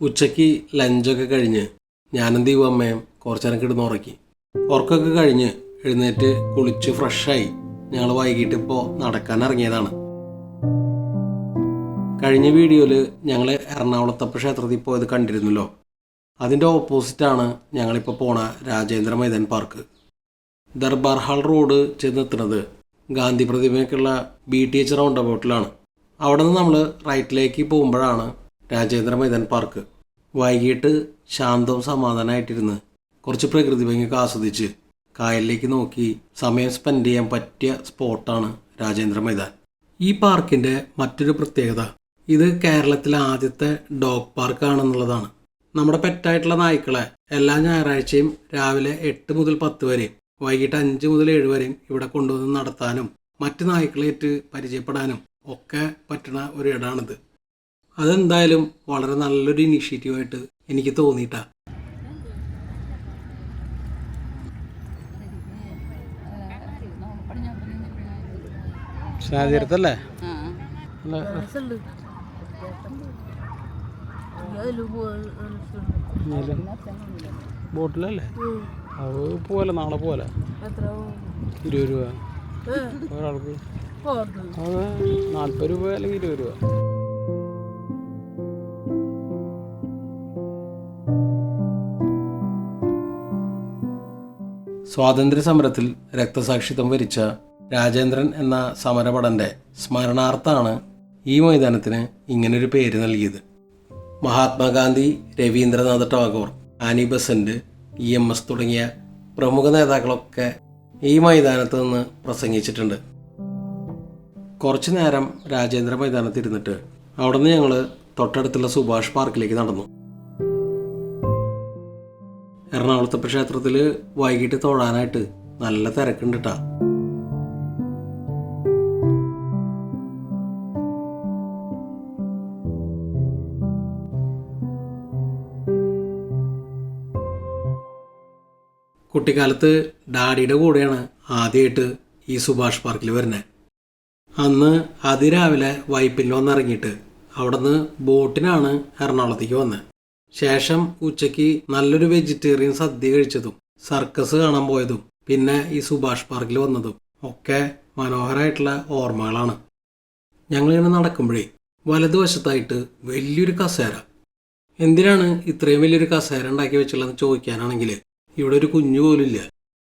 ഉച്ചയ്ക്ക് ലഞ്ചൊക്കെ കഴിഞ്ഞ് ഞാനും ദീപു അമ്മയും കുറച്ചേരം കിടന്ന് ഉറക്കി. ഉറക്കമൊക്കെ കഴിഞ്ഞ് എഴുന്നേറ്റ് കുളിച്ച് ഫ്രഷായി ഞങ്ങൾ വൈകിട്ട് ഇപ്പോൾ നടക്കാൻ ഇറങ്ങിയതാണ്. കഴിഞ്ഞ വീഡിയോയിൽ ഞങ്ങൾ എറണാകുളത്തപ്പ ക്ഷേത്രത്തിൽ പോയത് കണ്ടിരുന്നല്ലോ. അതിൻ്റെ ഓപ്പോസിറ്റാണ് ഞങ്ങളിപ്പോൾ പോണ Rajendra Maidan park. Darbar hall road ചെന്നെത്തുന്നത് ഗാന്ധി പ്രതിമയ്ക്കുള്ള BTH റൗണ്ട് അബൌട്ടിലാണ്. അവിടെ നിന്ന് നമ്മൾ റൈറ്റിലേക്ക് പോകുമ്പോഴാണ് രാജേന്ദ്ര മൈതാൻ പാർക്ക്. വൈകിട്ട് ശാന്തവും സമാധാനമായിട്ടിരുന്ന് കുറച്ച് പ്രകൃതി ഭംഗിയൊക്കെ ആസ്വദിച്ച് കായലിലേക്ക് നോക്കി സമയം സ്പെൻഡ് ചെയ്യാൻ പറ്റിയ സ്പോട്ടാണ് രാജേന്ദ്ര മൈതാൻ. ഈ പാർക്കിൻ്റെ മറ്റൊരു പ്രത്യേകത ഇത് കേരളത്തിലെ ആദ്യത്തെ ഡോഗ് പാർക്കാണെന്നുള്ളതാണ്. നമ്മുടെ പെറ്റായിട്ടുള്ള നായ്ക്കളെ എല്ലാ ഞായറാഴ്ചയും രാവിലെ 8 മുതൽ 10 വരെയും വൈകിട്ട് 5 മുതൽ 7 വരെയും ഇവിടെ കൊണ്ടുവന്ന് നടത്താനും മറ്റ് നായ്ക്കളേറ്റ് പരിചയപ്പെടാനും ഒക്കെ പറ്റുന്ന ഒരു ഇടമാണിത്. അതെന്തായാലും വളരെ നല്ലൊരു ഇനീഷ്യേറ്റീവായിട്ട് എനിക്ക് തോന്നിയിട്ടാ. ഷാജിരത്തല്ലേ ബോട്ടിലല്ലേ? അത് പോലെ നാളെ പോലെ 20 രൂപ ഒരാൾക്ക്. അത് 40 രൂപ അല്ലെങ്കിൽ 20 രൂപ. സ്വാതന്ത്ര്യ സമരത്തിൽ രക്തസാക്ഷിത്വം വരിച്ച രാജേന്ദ്രൻ എന്ന സമരഭടൻ്റെ സ്മരണാർത്ഥാണ് ഈ മൈതാനത്തിന് ഇങ്ങനൊരു പേര് നൽകിയത്. Mahatma Gandhi, Rabindranath Tagore, Annie Besant, EMS തുടങ്ങിയ പ്രമുഖ നേതാക്കളൊക്കെ ഈ മൈതാനത്ത് നിന്ന് പ്രസംഗിച്ചിട്ടുണ്ട്. കുറച്ചു നേരം രാജേന്ദ്ര മൈതാനത്ത് ഇരുന്നിട്ട് അവിടെ നിന്ന് ഞങ്ങൾ തൊട്ടടുത്തുള്ള സുഭാഷ് പാർക്കിലേക്ക് നടന്നു. എറണാകുളത്തപ്പ ക്ഷേത്രത്തിൽ വൈകിട്ട് തൊഴാനായിട്ട് നല്ല തിരക്കുണ്ട് കേട്ടാ. കുട്ടിക്കാലത്ത് ഡാഡിയുടെ കൂടെയാണ് ആദ്യമായിട്ട് ഈ സുഭാഷ് പാർക്കിൽ വരുന്നത്. അന്ന് അതിരാവിലെ വൈപ്പിൽ വന്നിറങ്ങിയിട്ട് അവിടെ നിന്ന് ബോട്ടിനാണ് എറണാകുളത്തേക്ക് വന്നത്. ശേഷം ഉച്ചയ്ക്ക് നല്ലൊരു വെജിറ്റേറിയൻ സദ്യ കഴിച്ചതും സർക്കസ് കാണാൻ പോയതും പിന്നെ ഈ സുഭാഷ് പാർക്കിൽ വന്നതും ഒക്കെ മനോഹരമായിട്ടുള്ള ഓർമ്മകളാണ്. ഞങ്ങളിങ്ങനെ നടക്കുമ്പോഴേ വലതുവശത്തായിട്ട് വലിയൊരു കസേര. എന്തിനാണ് ഇത്രയും വലിയൊരു കസേര ഉണ്ടാക്കി വെച്ചുള്ളതെന്ന് ചോദിക്കാനാണെങ്കിൽ ഇവിടെ ഒരു കുഞ്ഞു പോലുമില്ല.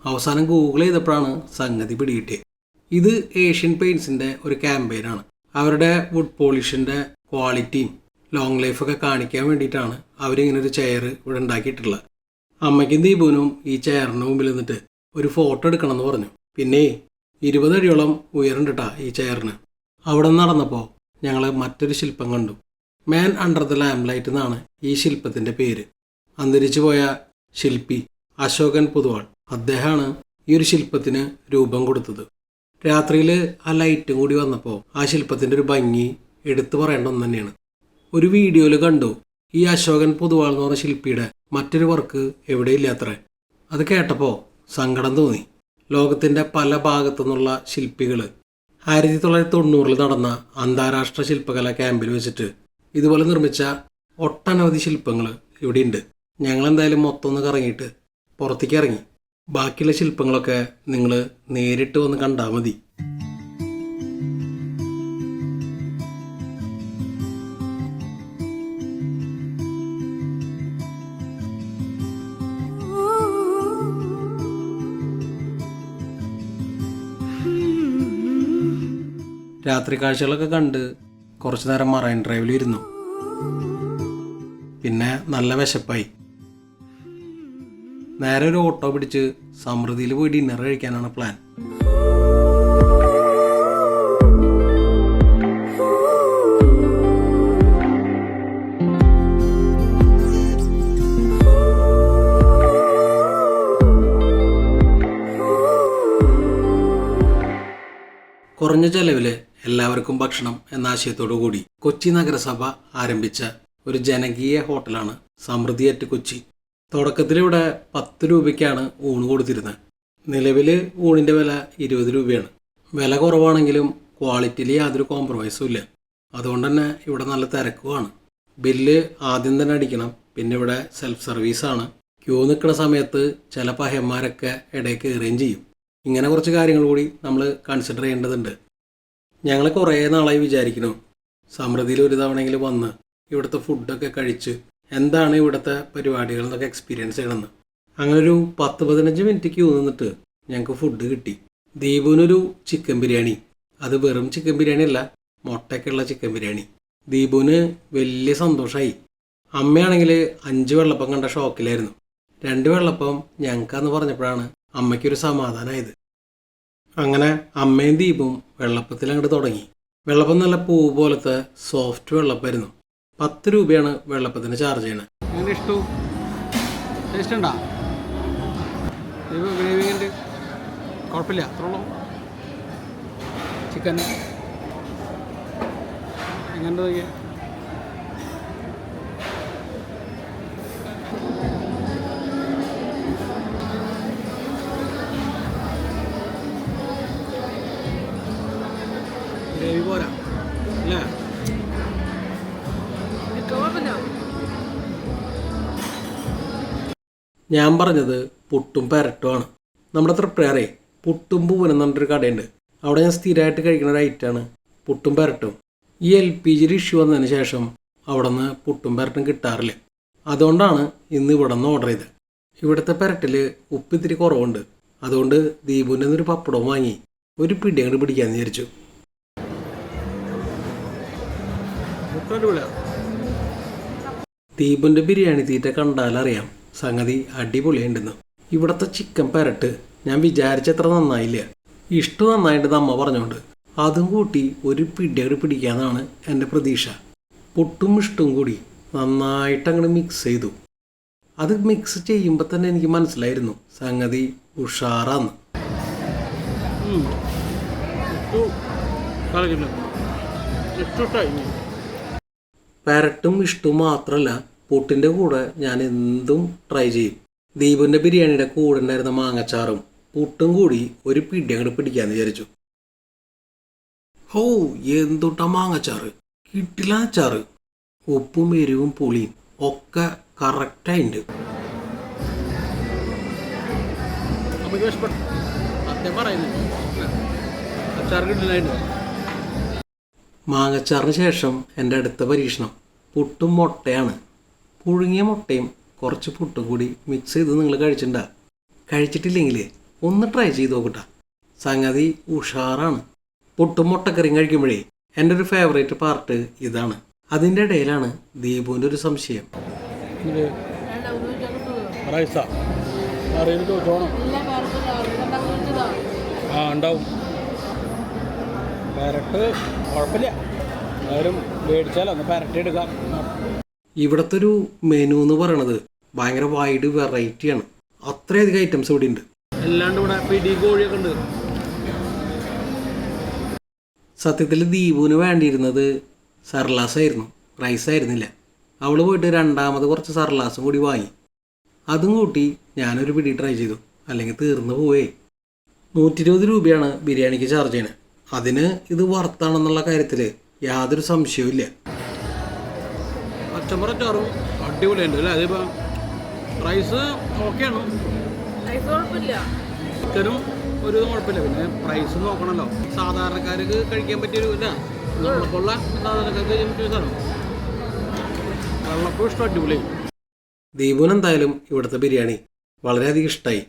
അവസാനം ഗൂഗിൾ ചെയ്തപ്പോഴാണ് സംഗതി പിടികിട്ടിയത്. ഇത് ഏഷ്യൻ പെയിൻസിൻ്റെ ഒരു ക്യാമ്പയിനാണ്. അവരുടെ വുഡ് പോളിഷിൻ്റെ ക്വാളിറ്റിയും ലോങ് ലൈഫൊക്കെ കാണിക്കാൻ വേണ്ടിയിട്ടാണ് അവരിങ്ങനെ ഒരു ചെയർ ഇവിടെ ഉണ്ടാക്കിയിട്ടുള്ളത്. അമ്മയ്ക്കും ദീപുവിനും ഈ ചെയറിന് മുമ്പിൽ നിന്നിട്ട് ഒരു ഫോട്ടോ എടുക്കണം എന്ന് പറഞ്ഞു. പിന്നെ 20 അടിയോളം ഉയരണ്ടിട്ടാ ഈ ചെയറിന്. അവിടെ നടന്നപ്പോൾ ഞങ്ങൾ മറ്റൊരു ശില്പം കണ്ടു. മാൻ അണ്ടർ ദ ലാംപ് ലൈറ്റ് എന്നാണ് ഈ ശില്പത്തിൻ്റെ പേര്. അന്തരിച്ചു പോയ ശില്പി അശോകൻ പൊതുവാൾ അദ്ദേഹമാണ് ഈ ഒരു ശില്പത്തിന് രൂപം കൊടുത്തത്. രാത്രിയിൽ ആ ലൈറ്റും കൂടി വന്നപ്പോൾ ആ ശില്പത്തിൻ്റെ ഒരു ഭംഗി എടുത്തു പറയേണ്ട ഒന്ന് തന്നെയാണ്. ഒരു വീഡിയോയിൽ കണ്ടു ഈ അശോകൻ പൊതുവാൾ എന്ന് പറഞ്ഞ ശില്പിയുടെ മറ്റൊരു വർക്ക് എവിടെയില്ലാത്രേ. അത് കേട്ടപ്പോൾ സങ്കടം തോന്നി. ലോകത്തിൻ്റെ പല ഭാഗത്തു നിന്നുള്ള ശില്പികൾ 1990 നടന്ന അന്താരാഷ്ട്ര ശില്പകലാ ക്യാമ്പിൽ വെച്ചിട്ട് ഇതുപോലെ നിർമ്മിച്ച ഒട്ടനവധി ശില്പങ്ങൾ ഇവിടെയുണ്ട്. ഞങ്ങളെന്തായാലും മൊത്തം ഒന്ന് കറങ്ങിയിട്ട് പുറത്തേക്ക് ഇറങ്ങി. ബാക്കിയുള്ള ശില്പങ്ങളൊക്കെ നിങ്ങൾ നേരിട്ട് വന്ന് കണ്ടാൽ മതി. രാത്രി കാഴ്ചകളൊക്കെ കണ്ട് കുറച്ചു നേരം മറൈൻ ഡ്രൈവിൽ ഇരുന്നു. പിന്നെ നല്ല വിശപ്പായി. നേരെ ഒരു ഓട്ടോ പിടിച്ച് സമൃദ്ധിയിൽ പോയി ഡിന്നർ കഴിക്കാനാണ് പ്ലാൻ. കുറഞ്ഞ ചെലവിൽ എല്ലാവർക്കും ഭക്ഷണം എന്ന ആശയത്തോടു കൂടി കൊച്ചി നഗരസഭ ആരംഭിച്ച ഒരു ജനകീയ ഹോട്ടലാണ് സമൃദ്ധി അറ്റ് കൊച്ചി. തുടക്കത്തിലിവിടെ 10 രൂപയ്ക്കാണ് ഊണ് കൊടുത്തിരുന്നത്. നിലവിൽ ഊണിൻ്റെ വില 20 രൂപയാണ്. വില കുറവാണെങ്കിലും ക്വാളിറ്റിയിൽ യാതൊരു കോംപ്രമൈസും ഇല്ല. അതുകൊണ്ട് തന്നെ ഇവിടെ നല്ല തിരക്കുമാണ്. ബില്ല് ആദ്യം തന്നെ അടിക്കണം. പിന്നെ ഇവിടെ സെൽഫ് സർവീസാണ്. ക്യൂ നിൽക്കുന്ന സമയത്ത് ചില പഹയന്മാരൊക്കെ ഇടയിൽ കയറുകയും ചെയ്യും. ഇങ്ങനെ കുറച്ച് കാര്യങ്ങൾ കൂടി നമ്മൾ കൺസിഡർ ചെയ്യേണ്ടതുണ്ട്. ഞങ്ങൾ കുറേ നാളായി വിചാരിക്കുന്നു സമൃദ്ധിയിൽ ഒരു തവണയെങ്കിലും വന്ന് ഇവിടുത്തെ ഫുഡൊക്കെ കഴിച്ച് എന്താണ് ഇവിടുത്തെ പരിപാടികൾ എന്നൊക്കെ എക്സ്പീരിയൻസ് ചെയ്യണമെന്ന്. അങ്ങനെ ഒരു 10-15 മിനിറ്റ് ക്യൂ നിന്നിട്ട് ഞങ്ങൾക്ക് ഫുഡ് കിട്ടി. ദീപുവിനൊരു ചിക്കൻ ബിരിയാണി. അത് വെറും ചിക്കൻ ബിരിയാണി അല്ല, മുട്ടയ്ക്കുള്ള ചിക്കൻ ബിരിയാണി. ദീപുവിന് വലിയ സന്തോഷമായി. അമ്മയാണെങ്കിൽ 5 വെള്ളപ്പം കണ്ട ഷോക്കിലായിരുന്നു. 2 വെള്ളപ്പം ഞങ്ങൾക്കാന്ന് പറഞ്ഞപ്പോഴാണ് അമ്മയ്ക്കൊരു സമാധാനമായത്. അങ്ങനെ അമ്മയും ദീപും വെള്ളപ്പത്തിൽ അങ്ങോട്ട് തുടങ്ങി. വെള്ളപ്പം നല്ല പൂ പോലത്തെ സോഫ്റ്റ് വെള്ളപ്പമായിരുന്നു. 10 രൂപയാണ് വെള്ളപ്പത്തിന് ചാർജ് ചെയ്യണത്. എങ്ങനെ ഇഷ്ടവും ടേസ്റ്റ് ഉണ്ടോ? ഗ്രേവി ഉണ്ട്, കുഴപ്പമില്ല. അത്രയുള്ളൂ. ചിക്കൻ എങ്ങനെ നോക്കിയാൽ ഗ്രേവി പോരാ അല്ലേ? ഞാൻ പറഞ്ഞത് പുട്ടും പെരട്ടുമാണ്. നമ്മുടെ തൃപ്രയാറേ പുട്ടും പൂവനും എന്ന് പറഞ്ഞൊരു കടയുണ്ട്. അവിടെ ഞാൻ സ്ഥിരമായിട്ട് കഴിക്കുന്ന ഒരു ഐറ്റമാണ് പുട്ടും പെരട്ടും. ഈ LPG ഇഷ്യൂ വന്നതിന് ശേഷം അവിടെ നിന്ന് പുട്ടും പെരട്ടും കിട്ടാറില്ല. അതുകൊണ്ടാണ് ഇന്ന് ഇവിടെ നിന്ന് ഓർഡർ ചെയ്തത്. ഇവിടുത്തെ പെരട്ടിൽ ഉപ്പ് ഇത്തിരി കുറവുണ്ട്. അതുകൊണ്ട് ദീപുവിൻ്റെ ഒരു പപ്പടവും വാങ്ങി ഒരു പിടി അങ്ങോട്ട് പിടിക്കാമെന്ന് വിചാരിച്ചു. ദീപുവിൻ്റെ ബിരിയാണി തീറ്റ കണ്ടാലറിയാം സംഗതി അടിപൊളിയുണ്ടെന്ന്. ഇവിടുത്തെ ചിക്കൻ പെരട്ട് ഞാൻ വിചാരിച്ചത്ര നന്നായില്ല. ഇഷ്ടം നന്നായിട്ട് അമ്മ പറഞ്ഞുകൊണ്ട് അതും കൂട്ടി ഒരു പിടിയങ്ങട് പിടിക്കാന്നാണ് എൻ്റെ പ്രതീക്ഷ. പുട്ടും ഇഷ്ടവും കൂടി നന്നായിട്ട് അങ്ങോട്ട് മിക്സ് ചെയ്തു. അത് മിക്സ് ചെയ്യുമ്പോൾ തന്നെ എനിക്ക് മനസ്സിലായിരുന്നു സംഗതി ഉഷാറാന്ന്. പെരട്ടും ഇഷ്ടവും മാത്രമല്ല, പുട്ടിൻ്റെ കൂടെ ഞാൻ എന്തും ട്രൈ ചെയ്യും. ദീപുവിൻ്റെ ബിരിയാണിയുടെ കൂടെ ഉണ്ടായിരുന്ന മാങ്ങച്ചാറും പുട്ടും കൂടി ഒരു പിടി അങ്ങോട്ട് പിടിക്കാന്ന് വിചാരിച്ചു. എന്തുട്ടാ മാങ്ങച്ചാറ്, കിട്ടില്ല അച്ചാറ്. ഉപ്പും എരിവും പുളിയും ഒക്കെ കറക്റ്റായിട്ടുണ്ട്. മാങ്ങച്ചാറിന് ശേഷം എൻ്റെ അടുത്ത പരീക്ഷണം പുട്ടും മുട്ടയാണ്. പുഴുങ്ങിയ മുട്ടയും കുറച്ച് പുട്ടും കൂടി മിക്സ് ചെയ്ത് നിങ്ങൾ കഴിച്ചിട്ടുണ്ടാ? കഴിച്ചിട്ടില്ലെങ്കിൽ ഒന്ന് ട്രൈ ചെയ്ത് നോക്കട്ടാ. സംഗതി ഉഷാറാണ്. പുട്ടും മുട്ടക്കറിയും കഴിക്കുമ്പോഴേ എൻ്റെ ഒരു ഫേവറേറ്റ് പാർട്ട് ഇതാണ്. അതിൻ്റെ ഇടയിലാണ് ദീപുവിൻ്റെ ഒരു സംശയം. ഉണ്ടാവും. പെരട്ട് കുഴപ്പമില്ല, എല്ലാവരും മേടിച്ചാലോ ഒന്ന് പെരട്ടി എടുക്കാം. ഇവിടുത്തെ ഒരു മെനു എന്ന് പറയണത് ഭയങ്കര വൈഡ് വെറൈറ്റിയാണ്. അത്രയധികം ഐറ്റംസ് ഇവിടെ ഉണ്ട്. എല്ലാണ്ട് ഇവിടെ പിടി കോഴിയൊക്കെ ഉണ്ട്. സത്യത്തിൽ ദീപുവിന് വേണ്ടിയിരുന്നത് സർലാസായിരുന്നു, റൈസായിരുന്നില്ല. അവൾ പോയിട്ട് രണ്ടാമത് കുറച്ച് സർലാസും കൂടി വാങ്ങി. അതും കൂട്ടി ഞാനൊരു പിടി ട്രൈ ചെയ്തു. അല്ലെങ്കിൽ തീർന്നു പോവേ. 120 രൂപയാണ് ബിരിയാണിക്ക് ചാർജ് ചെയ്യണത്. അതിന് ഇത് വർത്താണെന്നുള്ള കാര്യത്തിൽ യാതൊരു സംശയവും ഇല്ല. പച്ചമുറച്ചാറും അടിപൊളിയുണ്ട് അല്ലേ? അതിപ്പോൾ പ്രൈസ് ഓക്കെയാണ്, ചിക്കനും ഒരു കുഴപ്പമില്ല. പിന്നെ പ്രൈസ് നോക്കണമല്ലോ. സാധാരണക്കാർക്ക് കഴിക്കാൻ പറ്റിയൊരു ഇല്ല, നമ്മളെപ്പോലുള്ള സാധാരണക്കാർക്ക് കഴിക്കാൻ പറ്റിയൊരു സാധനം. വെള്ളപ്പം ഇഷ്ടം അടിപൊളി. ദീപുവിന് എന്തായാലും ഇവിടുത്തെ ബിരിയാണി വളരെയധികം ഇഷ്ടമായി.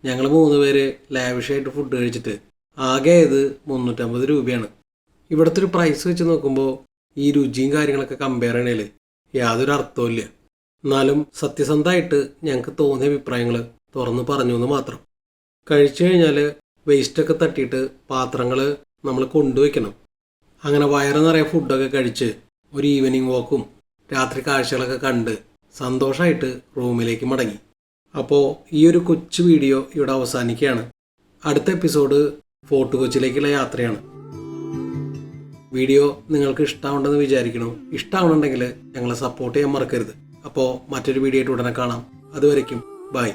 ഞങ്ങൾ 3 പേര് ലാവിഷായിട്ട് ഫുഡ് കഴിച്ചിട്ട് ആകെ ആയത് 350 രൂപയാണ്. ഇവിടുത്തെ ഒരു പ്രൈസ് വെച്ച് നോക്കുമ്പോൾ ഈ രുചിയും കാര്യങ്ങളൊക്കെ കമ്പയർ ചെയ്യണേൽ യാതൊരു അർത്ഥവും ഇല്ല. എന്നാലും സത്യസന്ധമായിട്ട് ഞങ്ങൾക്ക് തോന്നിയ അഭിപ്രായങ്ങൾ തുറന്ന് പറഞ്ഞു എന്ന് മാത്രം. കഴിച്ചു കഴിഞ്ഞാൽ വേസ്റ്റൊക്കെ തട്ടിയിട്ട് പാത്രങ്ങൾ നമ്മൾ കൊണ്ടുവയ്ക്കണം. അങ്ങനെ വയറ് നിറയെ ഫുഡൊക്കെ കഴിച്ച് ഒരു ഈവനിങ് വാക്കും രാത്രി കാഴ്ചകളൊക്കെ കണ്ട് സന്തോഷമായിട്ട് റൂമിലേക്ക് മടങ്ങി. അപ്പോൾ ഈ ഒരു കൊച്ചു വീഡിയോ ഇവിടെ അവസാനിക്കുകയാണ്. അടുത്ത എപ്പിസോഡ് ഫോർട്ട് കൊച്ചിയിലേക്കുള്ള യാത്രയാണ്. വീഡിയോ നിങ്ങൾക്ക് ഇഷ്ടമുണ്ടെന്ന് വിചാരിക്കണു. ഇഷ്ടമാണെന്നുണ്ടെങ്കിൽ ഞങ്ങളെ സപ്പോർട്ട് ചെയ്യാൻ മറക്കരുത്. അപ്പോൾ മറ്റൊരു വീഡിയോ ആയിട്ട് ഉടനെ കാണാം. അതുവരയ്ക്കും ബൈ.